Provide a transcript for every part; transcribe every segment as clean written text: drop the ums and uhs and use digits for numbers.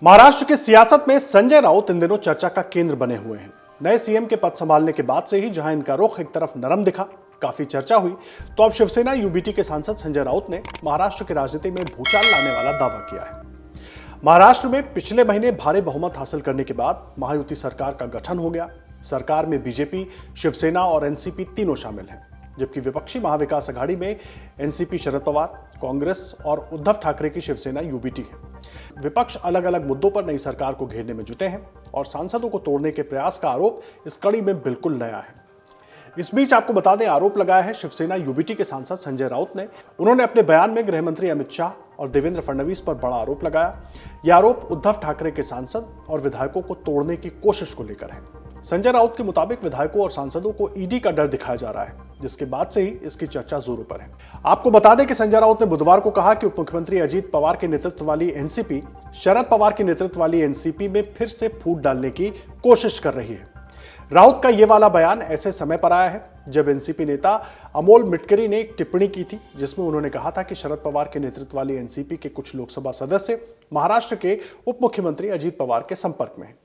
महाराष्ट्र की सियासत में संजय राउत इन दिनों चर्चा का केंद्र बने हुए हैं। नए सीएम के पद संभालने के बाद से ही जहां इनका रुख एक तरफ नरम दिखा, काफी चर्चा हुई, तो अब शिवसेना यूबीटी के सांसद संजय राउत ने महाराष्ट्र की राजनीति में भूचाल लाने वाला दावा किया है। महाराष्ट्र में पिछले महीने भारी बहुमत हासिल करने के बाद महायुति सरकार का गठन हो गया। सरकार में बीजेपी, शिवसेना और एनसीपी तीनों शामिल हैं, जबकि विपक्षी महाविकास अघाड़ी में एनसीपी शरद पवार, कांग्रेस और उद्धव ठाकरे की शिवसेना यूबीटी है। विपक्ष अलग अलग मुद्दों पर नई सरकार को घेरने में जुटे हैं और सांसदों को तोड़ने के प्रयास का आरोप इस कड़ी में बिल्कुल नया है। इस बीच आपको बता दें, आरोप लगाया है शिवसेना यूबीटी के सांसद संजय राउत ने। उन्होंने अपने बयान में गृह मंत्री अमित शाह और देवेंद्र फडणवीस पर बड़ा आरोप लगाया। यह आरोप उद्धव ठाकरे के सांसद और विधायकों को तोड़ने की कोशिश को लेकर है। संजय राउत के मुताबिक विधायकों और सांसदों को ईडी का डर दिखाया जा रहा है, जिसके बाद से ही इसकी चर्चा जोरों पर है। आपको बता दें कि संजय राउत ने बुधवार को कहा कि उप मुख्यमंत्री अजीत पवार के नेतृत्व वाली एनसीपी शरद पवार के नेतृत्व वाली एनसीपी में फिर से फूट डालने की कोशिश कर रही है। राउत का यह वाला बयान ऐसे समय पर आया है जब एनसीपी नेता अमोल मिटकरी ने एक टिप्पणी की थी, जिसमें उन्होंने कहा था कि शरद पवार के नेतृत्व वाली एनसीपी के कुछ लोकसभा सदस्य महाराष्ट्र के उप मुख्यमंत्री अजीत पवार के संपर्क में हैं।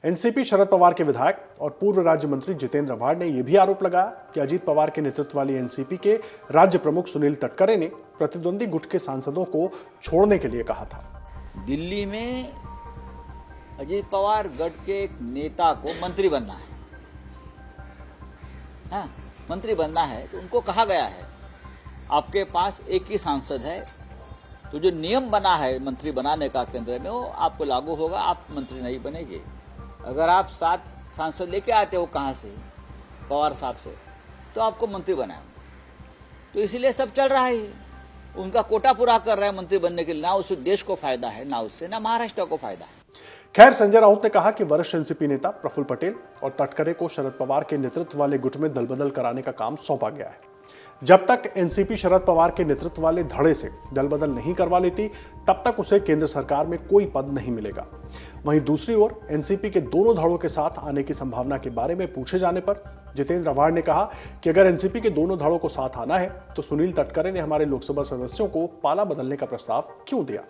एनसीपी शरद पवार के विधायक और पूर्व राज्य मंत्री जितेंद्र आव्हाड ने यह भी आरोप लगाया कि अजीत पवार के नेतृत्व वाली एनसीपी के राज्य प्रमुख सुनील तटकरे ने प्रतिद्वंदी गुट के सांसदों को छोड़ने के लिए कहा था। दिल्ली में अजीत पवार गढ़ के एक नेता को मंत्री बनना है, हाँ, मंत्री बनना है, तो उनको कहा गया है आपके पास एक ही सांसद है, तो जो नियम बना है मंत्री बनाने का केंद्र में वो आपको लागू होगा, आप मंत्री नहीं बनेंगे। अगर आप 7 सांसद लेके आते हो कहां से, पवार साहब से, तो आपको मंत्री बनाएंगे। तो इसीलिए सब चल रहा है, उनका कोटा पूरा कर रहे हैं मंत्री बनने के लिए। ना उससे देश को फायदा है, ना उससे, ना महाराष्ट्र को फायदा है। खैर, संजय राउत ने कहा कि वरिष्ठ एनसीपी नेता प्रफुल्ल पटेल और तटकरे को शरद पवार के नेतृत्व वाले गुट में दलबदल कराने का काम सौंपा गया है। जब तक एनसीपी शरद पवार के नेतृत्व वाले धड़े से दलबदल नहीं करवा लेती, तब तक उसे केंद्र सरकार में कोई पद नहीं मिलेगा। वहीं दूसरी ओर एनसीपी के दोनों धड़ों के साथ आने की संभावना के बारे में पूछे जाने पर जितेंद्र आव्हाड ने कहा कि अगर एनसीपी के दोनों धड़ों को साथ आना है तो सुनील तटकरे ने हमारे लोकसभा सदस्यों को पाला बदलने का प्रस्ताव क्यों दिया।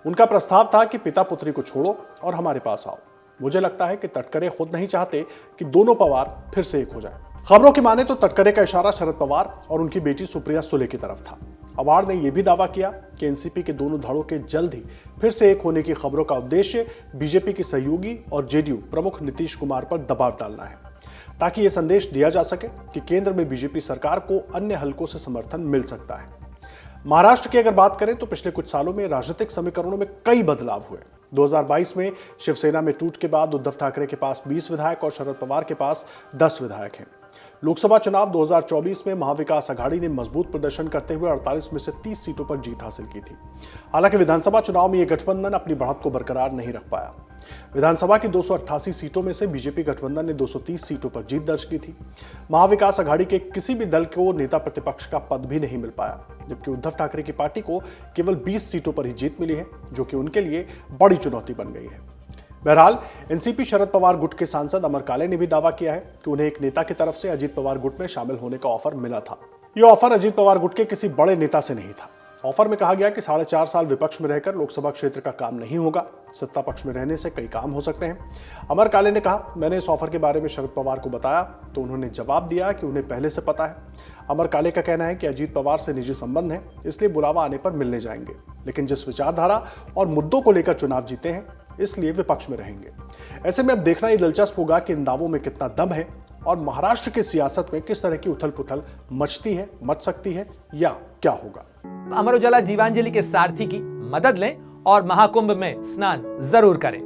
उनका प्रस्ताव था कि पिता पुत्री को छोड़ो और हमारे पास आओ। मुझे लगता है कि तटकरे खुद नहीं चाहते कि दोनों पवार फिर से एक हो जाए। खबरों की माने तो तटकरे का इशारा शरद पवार और उनकी बेटी सुप्रिया सुले की तरफ था। आव्हाड ने यह भी दावा किया कि एनसीपी के दोनों धड़ों के जल्द ही फिर से एक होने की खबरों का उद्देश्य बीजेपी के सहयोगी और जेडीयू प्रमुख नीतीश कुमार पर दबाव डालना है, ताकि यह संदेश दिया जा सके कि केंद्र में बीजेपी सरकार को अन्य हलकों से समर्थन मिल सकता है। महाराष्ट्र की अगर बात करें तो पिछले कुछ सालों में राजनीतिक समीकरणों में कई बदलाव हुए। 2022 में शिवसेना में टूट के बाद उद्धव ठाकरे के पास 20 विधायक और शरद पवार के पास 10 विधायक हैं। लोकसभा चुनाव 2024 में महाविकास अघाड़ी ने मजबूत प्रदर्शन करते हुए 48 में से 30 सीटों पर जीत हासिल की थी। हालांकि विधानसभा चुनाव में यह गठबंधन अपनी बढ़त को बरकरार नहीं रख पाया। विधानसभा की 288 सीटों में से बीजेपी गठबंधन ने 230 सीटों पर जीत दर्ज की थी। महाविकास अघाड़ी के किसी भी दल को नेता प्रतिपक्ष का पद भी नहीं मिल पाया, जबकि उद्धव ठाकरे की पार्टी को केवल 20 सीटों पर ही जीत मिली है, जो कि उनके लिए बड़ी चुनौती बन गई है। बहरहाल, एनसीपी शरद पवार गुट के सांसद अमर काले ने भी दावा किया है कि उन्हें एक नेता की तरफ से अजीत पवार गुट में शामिल होने का ऑफर मिला था। यह ऑफर अजीत पवार गुट के किसी बड़े नेता से नहीं था। ऑफर में कहा गया कि 4.5 साल विपक्ष में रहकर लोकसभा क्षेत्र का काम नहीं होगा, सत्ता पक्ष में रहने से कई काम हो सकते हैं। अमर काले ने कहा, मैंने इस ऑफर के बारे में शरद पवार को बताया तो उन्होंने जवाब दिया कि उन्हें पहले से पता है। अमर काले का कहना है कि अजीत पवार से निजी संबंध है, इसलिए बुलावा आने पर मिलने जाएंगे, लेकिन जिस विचारधारा और मुद्दों को लेकर चुनाव जीते हैं, इसलिए विपक्ष में रहेंगे। ऐसे में अब देखना ही दिलचस्प होगा कि इन दावों में कितना दम है और महाराष्ट्र की सियासत में किस तरह की उथल पुथल मच सकती है या क्या होगा। अमर उजाला जीवांजलि के सारथी की मदद लें और महाकुंभ में स्नान जरूर करें।